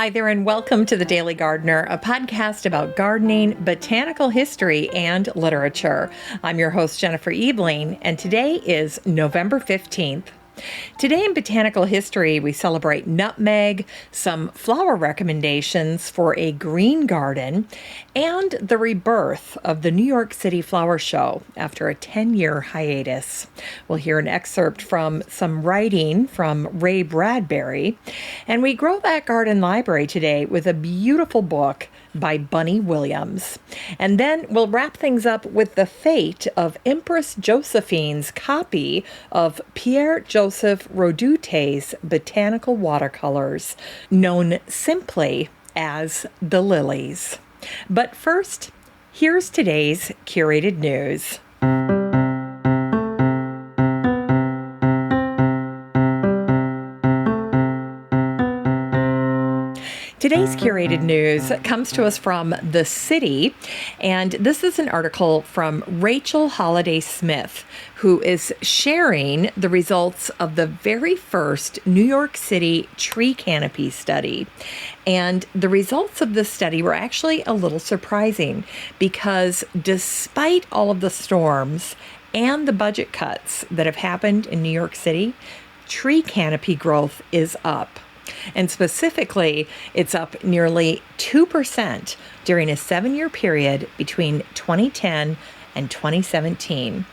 Hi there, and welcome to The Daily Gardener, a podcast about gardening, botanical history, and literature. I'm your host, Jennifer Ebling, and today is November 15th. Today in Botanical History, we celebrate nutmeg, some flower recommendations for a green garden, and the rebirth of the New York City Flower Show after a 10-year hiatus. We'll hear an excerpt from some writing from Ray Bradbury, and we grow that garden library today with a beautiful book by Bunny Williams. And then we'll wrap things up with the fate of Empress Josephine's copy of Pierre-Joseph Rodoute's botanical watercolors, known simply as the Lilies. But first, here's today's curated news. Today's curated news comes to us from The City, and this is an article from Rachel Holiday Smith, who is sharing the results of the very first New York City tree canopy study. And the results of this study were actually a little surprising because despite all of the storms and the budget cuts that have happened in New York City, tree canopy growth is up. And specifically, it's up nearly 2% during a 7-year period between 2010 and 2017.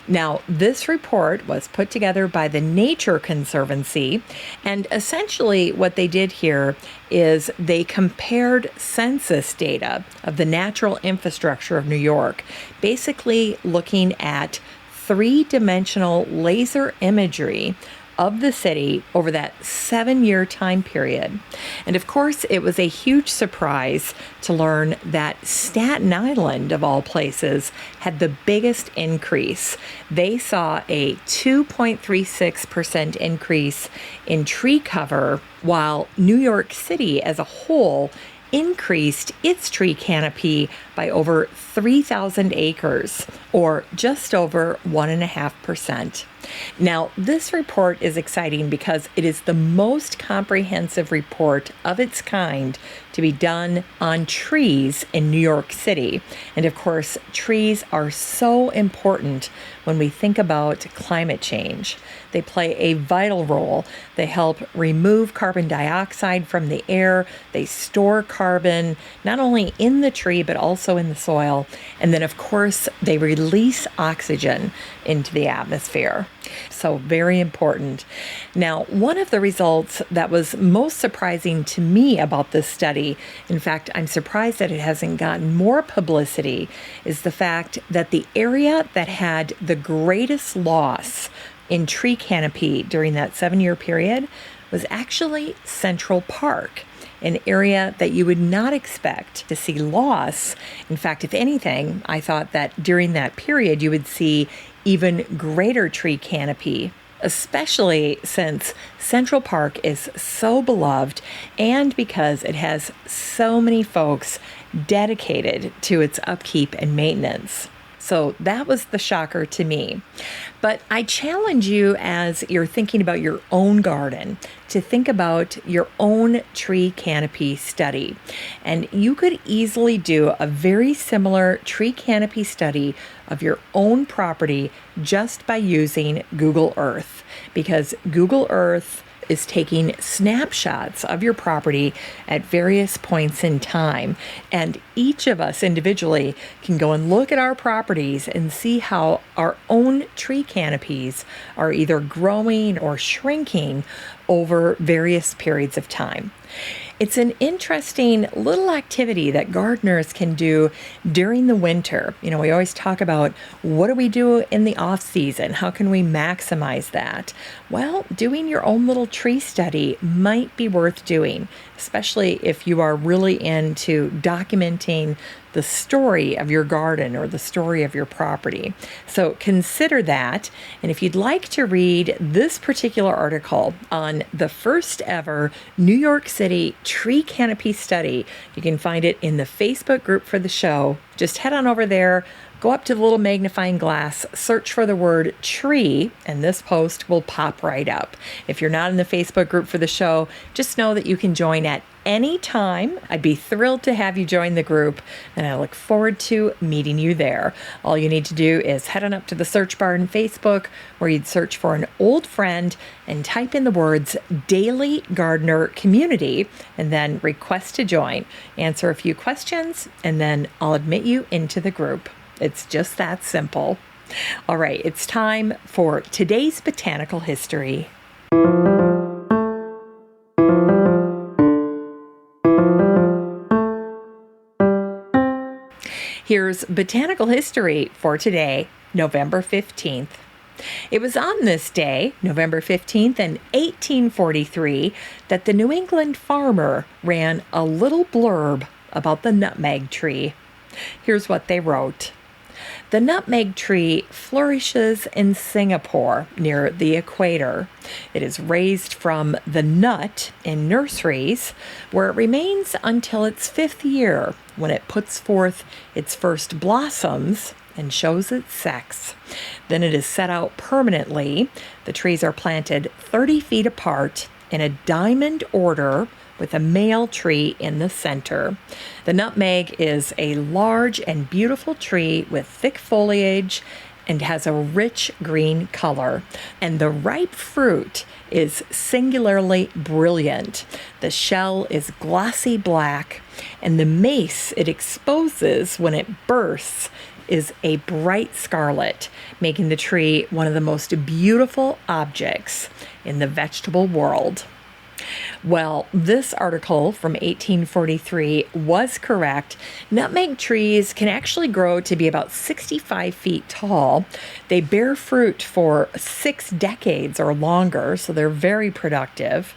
Now, this report was put together by the Nature Conservancy, and essentially what they did here is they compared census data of the natural infrastructure of New York, basically looking at three-dimensional laser imagery of the city over that 7-year time period. And of course, it was a huge surprise to learn that Staten Island, of all places, had the biggest increase. They saw a 2.36% increase in tree cover, while New York City as a whole increased its tree canopy by over 3,000 acres, or just over 1.5%. Now, this report is exciting because it is the most comprehensive report of its kind to be done on trees in New York City. And of course, trees are so important when we think about climate change. They play a vital role. They help remove carbon dioxide from the air. They store carbon, not only in the tree, but also in the soil. And then, of course, they release oxygen into the atmosphere. So very important. Now, one of the results that was most surprising to me about this study, in fact, I'm surprised that it hasn't gotten more publicity, is the fact that the area that had the greatest loss in tree canopy during that 7-year period was actually Central Park, an area that you would not expect to see loss. In fact, if anything, I thought that during that period you would see even greater tree canopy, especially since Central Park is so beloved and because it has so many folks dedicated to its upkeep and maintenance. So that was the shocker to me. But I challenge you, as you're thinking about your own garden, to think about your own tree canopy study. And you could easily do a very similar tree canopy study of your own property just by using Google Earth, because Google Earth is taking snapshots of your property at various points in time. And each of us individually can go and look at our properties and see how our own tree canopies are either growing or shrinking over various periods of time. It's an interesting little activity that gardeners can do during the winter. You know, we always talk about what do we do in the off season? How can we maximize that? Well, doing your own little tree study might be worth doing, especially if you are really into documenting the story of your garden or the story of your property. So consider that. And if you'd like to read this particular article on the first ever New York City tree canopy study, you can find it in the Facebook group for the show. Just head on over there, Go up to the little magnifying glass, search for the word tree, and this post will pop right up. If you're not in the Facebook group for the show, just know that you can join at any time. I'd be thrilled to have you join the group, and I look forward to meeting you there. All you need to do is head on up to the search bar in Facebook, where you'd search for an old friend and type in the words Daily Gardener Community, and then request to join. Answer a few questions, and then I'll admit you into the group. It's just that simple. All right, it's time for today's botanical history. Here's botanical history for today, November 15th. It was on this day, November 15th, in 1843, that the New England farmer ran a little blurb about the nutmeg tree. Here's what they wrote. The nutmeg tree flourishes in Singapore near the equator. It is raised from the nut in nurseries, where it remains until its 5th year, when it puts forth its first blossoms and shows its sex. Then it is set out permanently. The trees are planted 30 feet apart in a diamond order, with a male tree in the center. The nutmeg is a large and beautiful tree with thick foliage and has a rich green color. And the ripe fruit is singularly brilliant. The shell is glossy black, and the mace it exposes when it bursts is a bright scarlet, making the tree one of the most beautiful objects in the vegetable world. Well, this article from 1843 was correct. Nutmeg trees can actually grow to be about 65 feet tall. They bear fruit for 6 decades or longer, so they're very productive.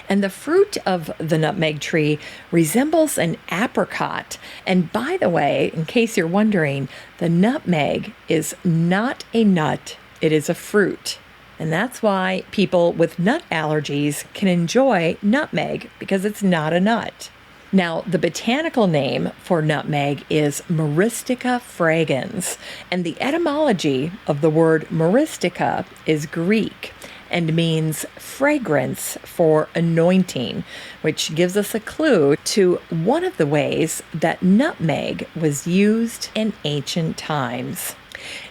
And the fruit of the nutmeg tree resembles an apricot. And by the way, in case you're wondering, the nutmeg is not a nut, it is a fruit. And that's why people with nut allergies can enjoy nutmeg, because it's not a nut. Now, the botanical name for nutmeg is Myristica fragrans, and the etymology of the word Myristica is Greek and means fragrance for anointing, which gives us a clue to one of the ways that nutmeg was used in ancient times.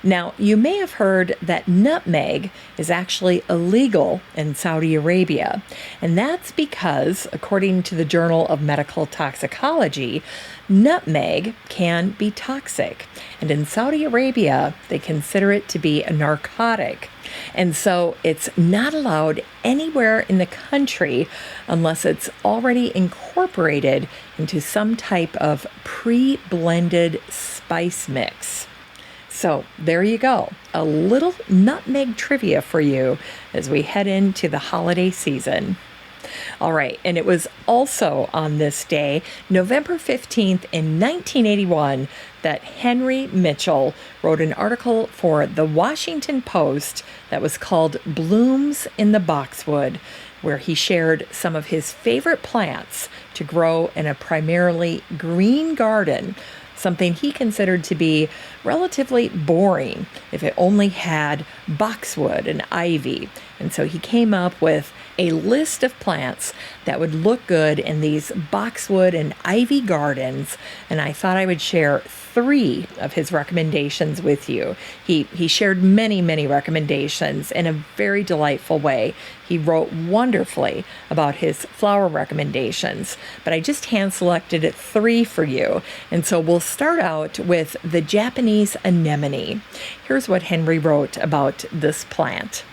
Now, you may have heard that nutmeg is actually illegal in Saudi Arabia, and that's because, according to the Journal of Medical Toxicology, nutmeg can be toxic, and in Saudi Arabia, they consider it to be a narcotic, and so it's not allowed anywhere in the country unless it's already incorporated into some type of pre-blended spice mix. So there you go, a little nutmeg trivia for you as we head into the holiday season. All right, and it was also on this day, November 15th in 1981, that Henry Mitchell wrote an article for the Washington Post that was called Blooms in the Boxwood, where he shared some of his favorite plants to grow in a primarily green garden, something he considered to be relatively boring if it only had boxwood and ivy. And so he came up with a list of plants that would look good in these boxwood and ivy gardens, and I thought I would share 3 of his recommendations with you. He shared many recommendations in a very delightful way. He wrote wonderfully about his flower recommendations, but I just hand-selected 3 for you. And so we'll start out with the Japanese anemone. Here's what Henry wrote about this plant.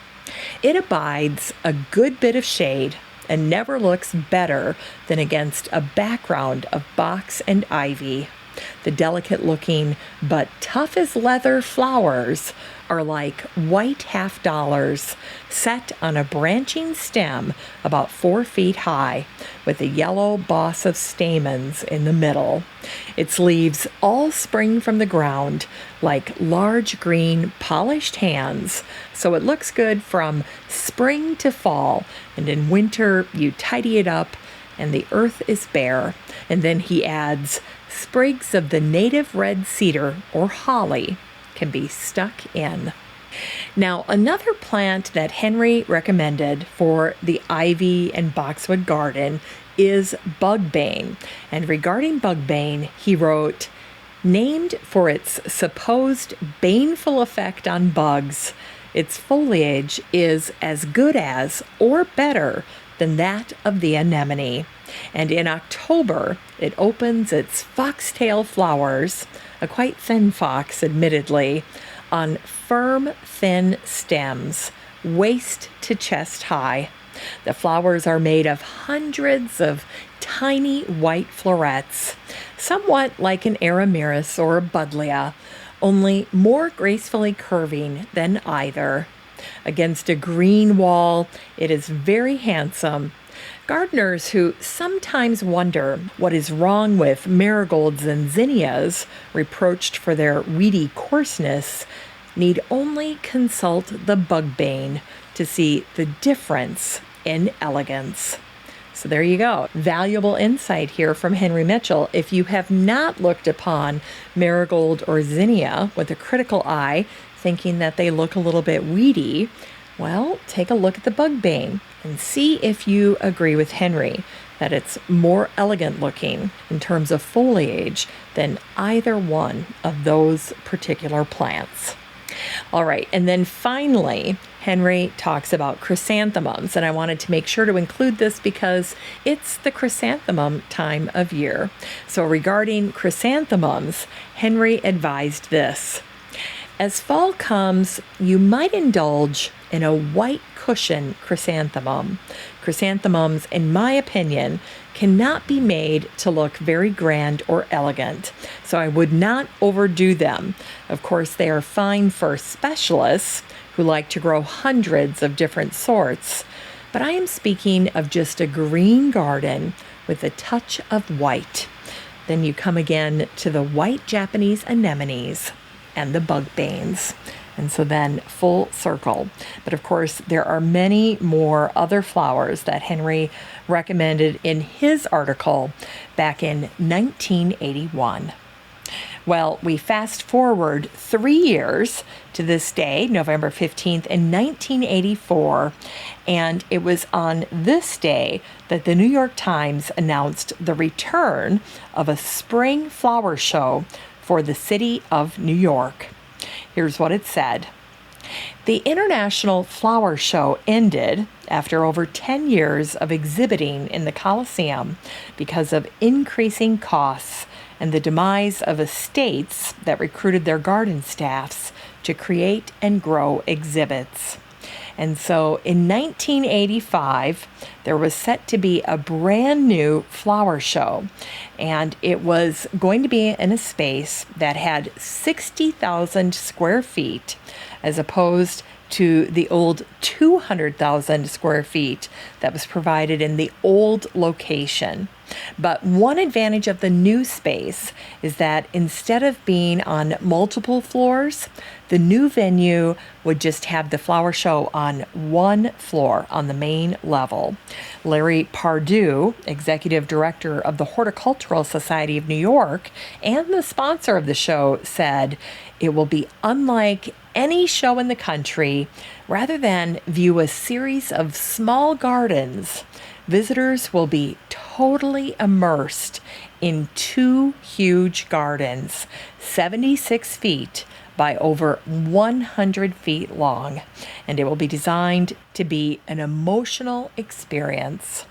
It abides a good bit of shade and never looks better than against a background of box and ivy. The delicate-looking but tough as leather flowers are like white half-dollars set on a branching stem about 4 feet high, with a yellow boss of stamens in the middle. Its leaves all spring from the ground like large green polished hands, so it looks good from spring to fall, and in winter you tidy it up and the earth is bare. And then he adds, sprigs of the native red cedar or holly can be stuck in. Now, another plant that Henry recommended for the ivy and boxwood garden is bugbane. And regarding bugbane, he wrote, named for its supposed baneful effect on bugs, its foliage is as good as or better than that of the anemone. And in October, it opens its foxtail flowers, a quite thin fox, admittedly, on firm, thin stems, waist to chest high. The flowers are made of hundreds of tiny white florets, somewhat like an Aramiris or a Buddleia, only more gracefully curving than either. Against a green wall, it is very handsome. Gardeners who sometimes wonder what is wrong with marigolds and zinnias, reproached for their weedy coarseness, need only consult the bugbane to see the difference in elegance. So there you go. Valuable insight here from Henry Mitchell. If you have not looked upon marigold or zinnia with a critical eye, thinking that they look a little bit weedy, well, take a look at the bugbane and see if you agree with Henry that it's more elegant looking in terms of foliage than either one of those particular plants. All right, and then finally, Henry talks about chrysanthemums, and I wanted to make sure to include this because it's the chrysanthemum time of year. So regarding chrysanthemums, Henry advised this. As fall comes, you might indulge in a white cushion chrysanthemum. Chrysanthemums, in my opinion, cannot be made to look very grand or elegant, so I would not overdo them. Of course, they are fine for specialists who like to grow hundreds of different sorts, but I am speaking of just a green garden with a touch of white. Then you come again to the white Japanese anemones and the bugbanes. And so then full circle. But of course, there are many more other flowers that Henry recommended in his article back in 1981. Well, we fast forward 3 years to this day, November 15th in 1984, and it was on this day that the New York Times announced the return of a spring flower show for the city of New York. Here's what it said. The International Flower Show ended after over 10 years of exhibiting in the Coliseum because of increasing costs and the demise of estates that recruited their garden staffs to create and grow exhibits. And so in 1985, there was set to be a brand new flower show, and it was going to be in a space that had 60,000 square feet as opposed to the old 200,000 square feet that was provided in the old location. But one advantage of the new space is that instead of being on multiple floors, the new venue would just have the flower show on one floor on the main level. Larry Pardue, executive director of the Horticultural Society of New York and the sponsor of the show, said it will be unlike any show in the country. Rather than view a series of small gardens, visitors will be totally immersed in two huge gardens, 76 feet by over 100 feet long, and it will be designed to be an emotional experience.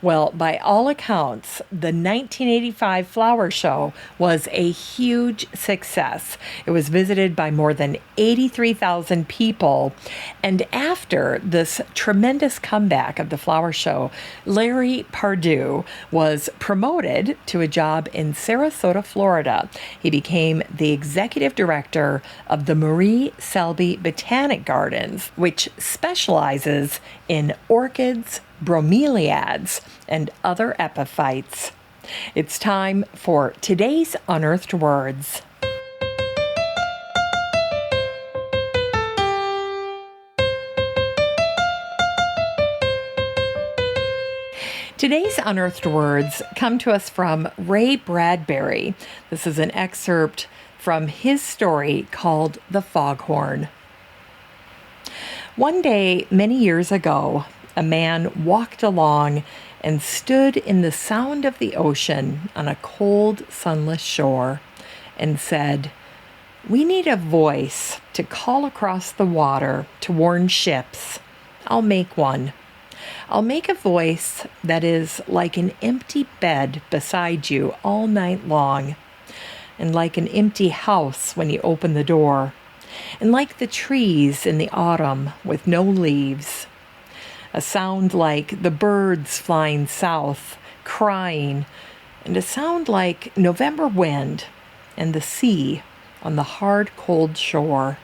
Well, by all accounts, the 1985 flower show was a huge success. It was visited by more than 83,000 people. And after this tremendous comeback of the flower show, Larry Pardue was promoted to a job in Sarasota, Florida. He became the executive director of the Marie Selby Botanic Gardens, which specializes in orchids, bromeliads, and other epiphytes. It's time for today's Unearthed Words. Today's unearthed words come to us from Ray Bradbury. This is an excerpt from his story called The Foghorn. One day, many years ago, a man walked along and stood in the sound of the ocean on a cold, sunless shore and said, "We need a voice to call across the water to warn ships. I'll make one. I'll make a voice that is like an empty bed beside you all night long, and like an empty house when you open the door, and like the trees in the autumn with no leaves. A sound like the birds flying south, crying, and a sound like November wind and the sea on the hard, cold shore.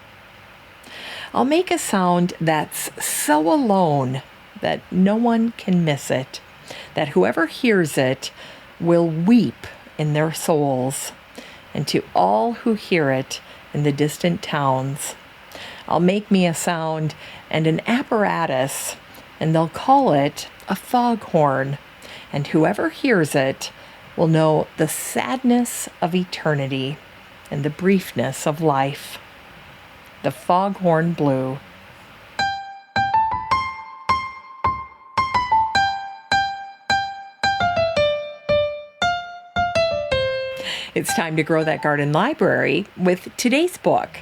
I'll make a sound that's so alone that no one can miss it, that whoever hears it will weep in their souls, and to all who hear it in the distant towns. I'll make me a sound and an apparatus, and they'll call it a foghorn, and whoever hears it will know the sadness of eternity and the briefness of life." The foghorn blew. It's time to grow that garden library with today's book,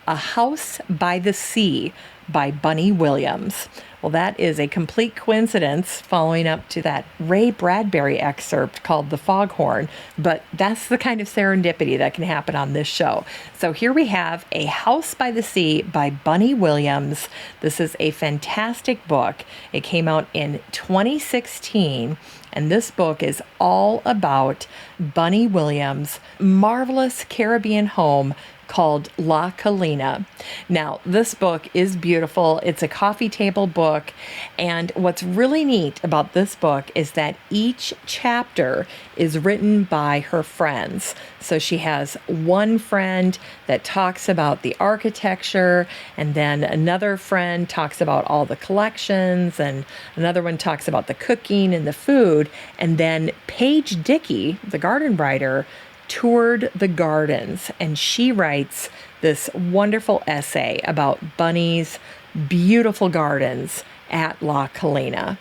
A House by the Sea by Bunny Williams. Well, that is a complete coincidence following up to that Ray Bradbury excerpt called The Foghorn, but that's the kind of serendipity that can happen on this show. So here we have A House by the Sea by Bunny Williams. This is a fantastic book. It came out in 2016, and this book is all about Bunny Williams' marvelous Caribbean home called La Colina. Now, this book is beautiful. It's a coffee table book. And what's really neat about this book is that each chapter is written by her friends. So she has one friend that talks about the architecture, and then another friend talks about all the collections, and another one talks about the cooking and the food. And then Paige Dickey, the garden writer, toured the gardens, and she writes this wonderful essay about Bunny's beautiful gardens at La Colina.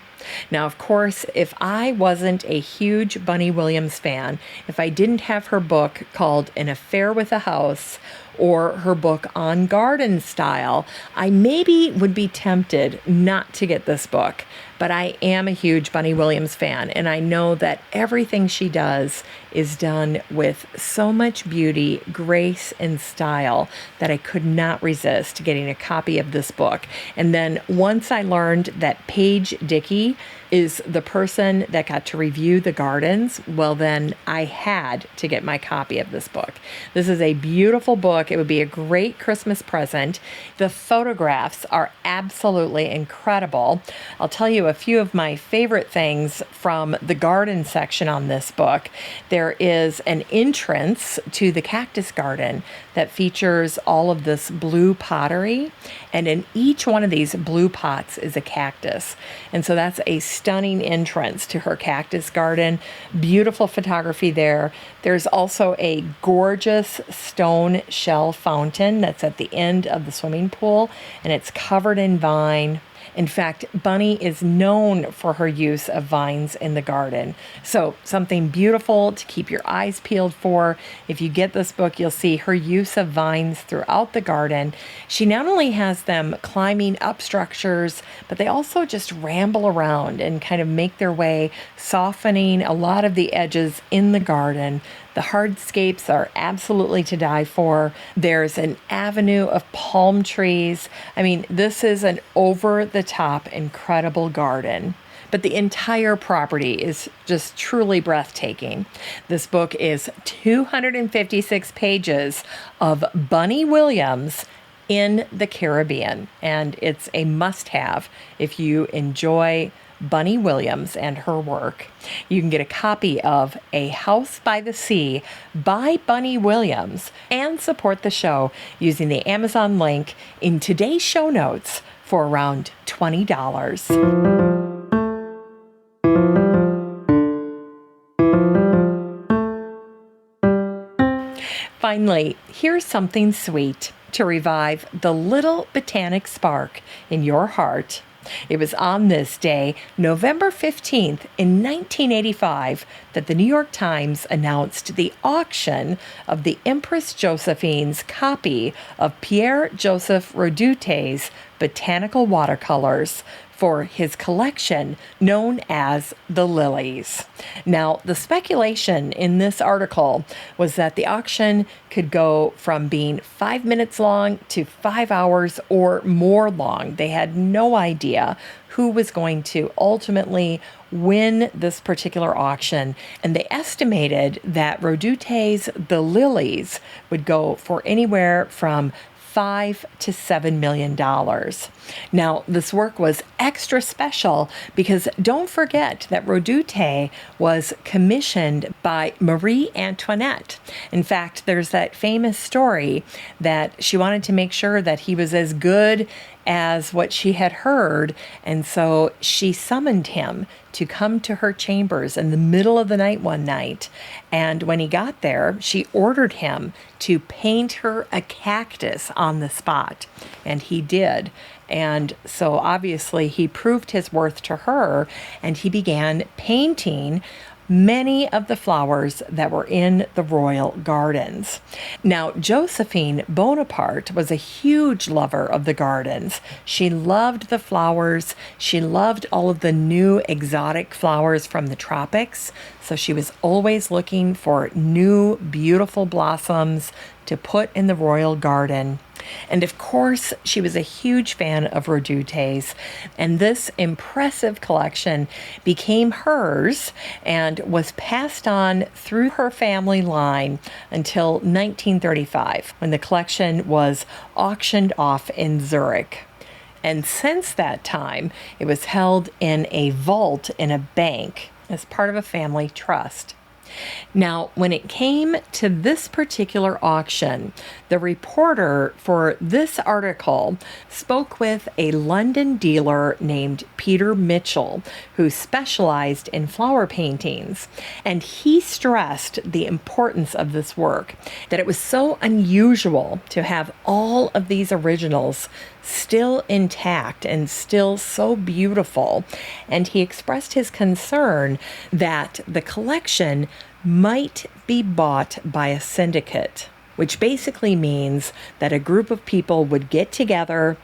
Now, of course, if I wasn't a huge Bunny Williams fan, if I didn't have her book called An Affair with a House or her book on garden style, I maybe would be tempted not to get this book. But I am a huge Bunny Williams fan, and I know that everything she does is done with so much beauty, grace, and style that I could not resist getting a copy of this book. And then once I learned that Paige Dickey is the person that got to review the gardens, well, then I had to get my copy of this book. This is a beautiful book. It would be a great Christmas present. The photographs are absolutely incredible. I'll tell you a few of my favorite things from the garden section on this book. There is an entrance to the cactus garden that features all of this blue pottery, and in each one of these blue pots is a cactus. And so that's a stunning entrance to her cactus garden. Beautiful photography there. There's also a gorgeous stone shell fountain that's at the end of the swimming pool, and it's covered in vine. In fact, Bunny is known for her use of vines in the garden. So something beautiful to keep your eyes peeled for. If you get this book, you'll see her use of vines throughout the garden. She not only has them climbing up structures, but they also just ramble around and kind of make their way, softening a lot of the edges in the garden. The hardscapes are absolutely to die for. There's an avenue of palm trees. I mean, this is an over-the-top incredible garden. But the entire property is just truly breathtaking. This book is 256 pages of Bunny Williams in the Caribbean, and it's a must-have if you enjoy Bunny Williams and her work. You can get a copy of A House by the Sea by Bunny Williams and support the show using the Amazon link in today's show notes for around $20. Finally, here's something sweet to revive the little botanic spark in your heart. It was on this day, November 15th, in 1985, that the New York Times announced the auction of the Empress Josephine's copy of Pierre-Joseph Redouté's botanical watercolors for his collection known as the Lilies. Now, the speculation in this article was that the auction could go from being 5 minutes long to 5 hours or more long. They had no idea who was going to ultimately win this particular auction, and they estimated that Redouté's The Lilies would go for anywhere from $5 to $7 million. Now, this work was extra special because don't forget that Redouté was commissioned by Marie Antoinette. In fact, there's that famous story that she wanted to make sure that he was as good as what she had heard, and so she summoned him to come to her chambers in the middle of the night one night. And when he got there, she ordered him to paint her a cactus on the spot, and he did. And so obviously he proved his worth to her, and he began painting many of the flowers that were in the royal gardens. Now, Josephine Bonaparte was a huge lover of the gardens. She loved the flowers. She loved all of the new exotic flowers from the tropics. So she was always looking for new, beautiful blossoms to put in the royal garden. And of course, she was a huge fan of Redouté's, and this impressive collection became hers and was passed on through her family line until 1935, when the collection was auctioned off in Zurich. And since that time, it was held in a vault in a bank as part of a family trust. Now, when it came to this particular auction, the reporter for this article spoke with a London dealer named Peter Mitchell, who specialized in flower paintings. And he stressed the importance of this work, that it was so unusual to have all of these originals still intact and still so beautiful. And he expressed his concern that the collection might be bought by a syndicate, which basically means that a group of people would get together,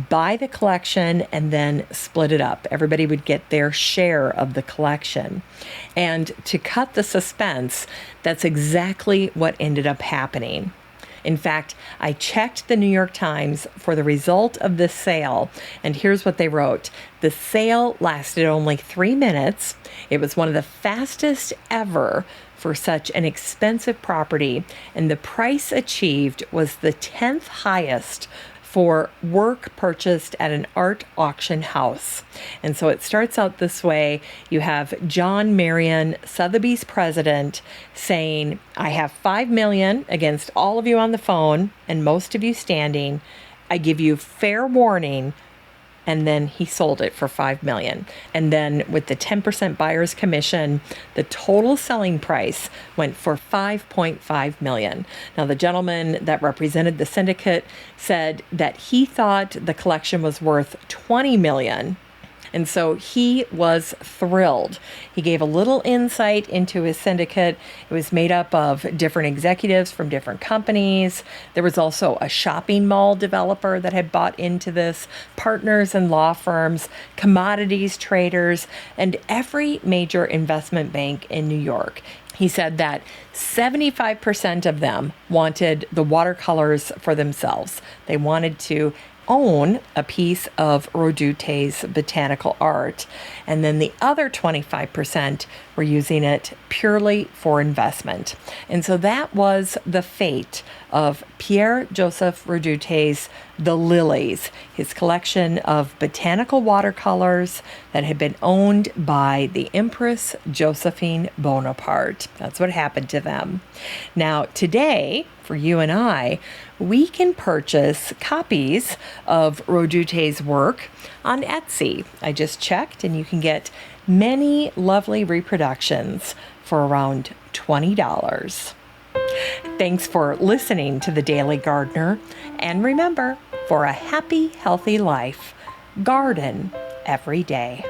buy the collection, and then split it up. Everybody would get their share of the collection. And to cut the suspense, that's exactly what ended up happening. In fact, I checked the New York Times for the result of this sale, and here's what they wrote. The sale lasted only 3 minutes. It was one of the fastest ever for such an expensive property, and the price achieved was the 10th highest for work purchased at an art auction house. And so it starts out this way. You have John Marion, Sotheby's president, saying, I have $5 million against all of you on the phone and most of you standing. I give you fair warning. And then he sold it for $5 million. And then with the 10% buyer's commission, the total selling price went for $5.5 million. Now, the gentleman that represented the syndicate said that he thought the collection was worth $20 million. And so he was thrilled. He gave a little insight into his syndicate. It was made up of different executives from different companies. There was also a shopping mall developer that had bought into this, partners and law firms, commodities traders, and every major investment bank in New York. He said that 75% of them wanted the watercolors for themselves. They wanted to own a piece of Redouté's botanical art, and then the other 25% were using it purely for investment. And so that was the fate of Pierre-Joseph Redouté's The Lilies, his collection of botanical watercolors that had been owned by the Empress Josephine Bonaparte. That's what happened to them. Now, today, for you and I, we can purchase copies of Redouté's work on Etsy. I just checked, and you can get many lovely reproductions for around $20. Thanks for listening to The Daily Gardener. And remember, for a happy, healthy life, garden every day.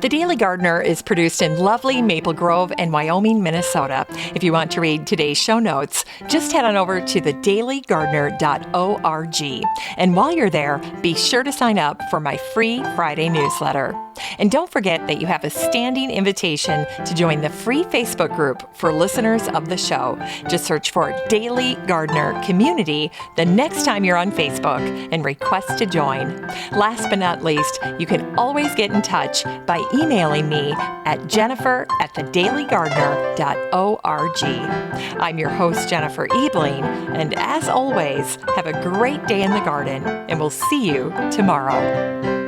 The Daily Gardener is produced in lovely Maple Grove and Wyoming, Minnesota. If you want to read today's show notes, just head on over to thedailygardener.org. And while you're there, be sure to sign up for my free Friday newsletter. And don't forget that you have a standing invitation to join the free Facebook group for listeners of the show. Just search for Daily Gardener Community the next time you're on Facebook and request to join. Last but not least, you can always get in touch by emailing me at jennifer@thedailygardener.org. I'm your host, Jennifer Ebling, and as always, have a great day in the garden, and we'll see you tomorrow.